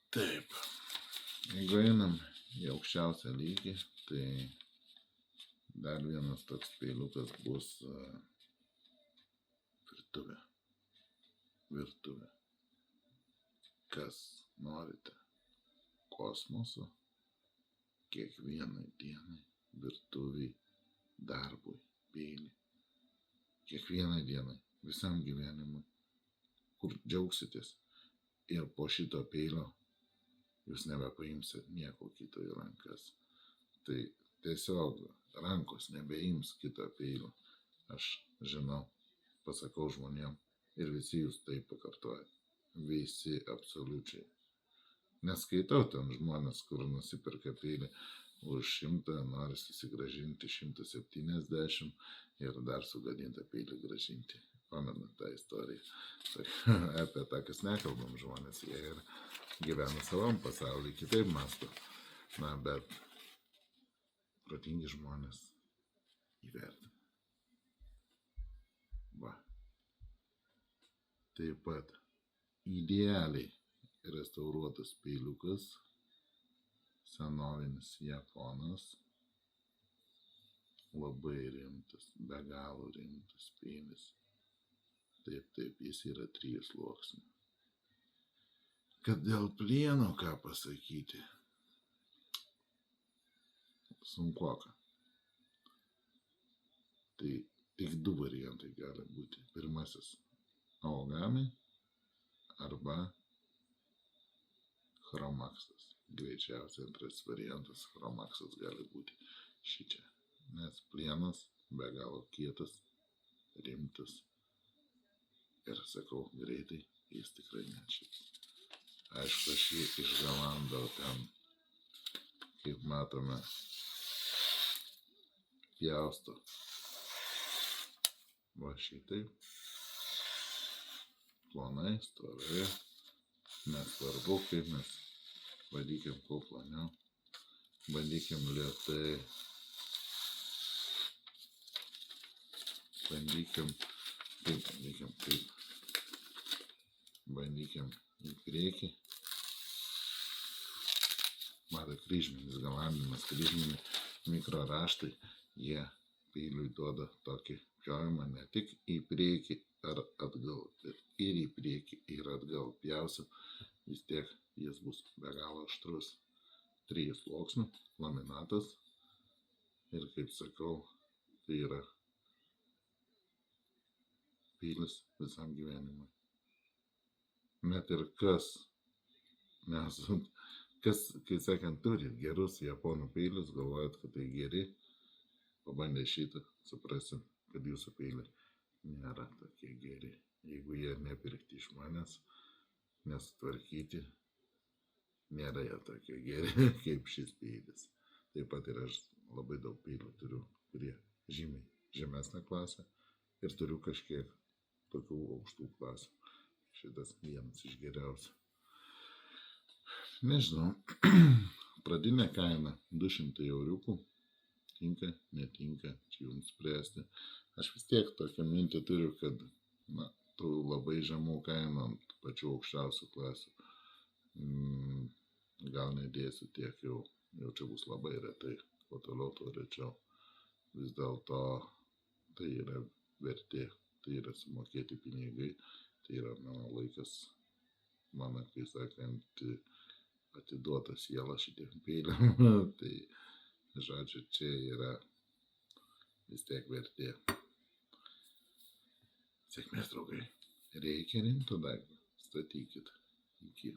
Taip, jeigu einam į aukščiausią lygį, tai dar vienas toks peiliukas bus virtuvė. Kas norite kosmoso, kiekvienai dienai, virtuviai, darbui, peilį. Kiekvienai dienai, visam gyvenimui, kur džiaugsitės. Ir po šito peilio jūs nebepaimsit nieko kito į rankas. Tai tiesiog rankos nebeims kito peilio. Aš žinau, pasakau žmonėm ir visi jūs tai pakartojat. Visi absoliučiai. Neskaitau ten žmonės, kur nusipirka peilį už 100, nori susigražinti 170 ir dar sugadintą peilį gražinti. Pamenat tą istoriją. Tai apie tą, kas nekalbam žmonės, jie ir gyvena savam pasaulyje, kitaip mąsto. Na, bet protingi žmonės įvertina. Va. Taip pat idealiai restauruotas peiliukas, senovinis japonas, labai rimtas, be galo rimtas peilis. Taip, jis yra 3 sluoksnių. Kad dėl plieno ką pasakyti? Sunkoka. Tai tik 2 variantai gali būti. Pirmasis Aogami arba Chromaxas. Greičiausiai antras variantas Chromaxas gali būti šičia. Nes plienas be galo kietas, rimtas. Ir sakau, greitai jis tikrai neatšils. Aišku, aš jį išgalandau ten, kaip matome, pjausto. Va šitaip. Plonai, storai. Nesvarbu, kaip mes bandykim kuo ploniau. Bandykim lėtai. Bandykim į priekį. Mato, kryžminis galandimas, kryžminiai mikroraštai, jie peiliui duoda tokį pjovimą ne tik į priekį ar atgal, bet ir į priekį ir atgal pjausiu, vis tiek jis bus be galo aštrus. 3 sluoksnių, laminatas ir, kaip sakau, tai yra peilis visam gyvenimui. Net ir kas, kai sakant, turit gerus japonų peilius, galvojat, kad tai geri, pabandę šitą, suprasit, kad jūsų peiliai nėra tokie geri. Jeigu jie nepirkti iš manęs, nesutvarkyti, nėra jie tokie geri, kaip šis peilis. Taip pat ir aš labai daug peilių turiu, kurie žymiai žemesnę klasę ir turiu kažkiek tokių aukštų klasių. Šitas vienas iš geriausių. Nežinau, pradinė kaina 200 euriukų. Tinka, netinka, čia jums spręsti. Aš vis tiek tokią mintį turiu, kad tų labai žemų kainų ant pačių aukščiausių klasių gal nedėsiu tiek jau čia bus labai retai, o toliau to rečiau. Vis dėlto tai yra vertė, tai yra sumokėti pinigai. Tai yra mano laikas, mano, kai sakant, atiduota siela šitiem peiliam. Tai, žodžiu, čia yra vis tiek vertė. Sėkmės, draugai. Reikia rimto daikto. Statykit. Iki.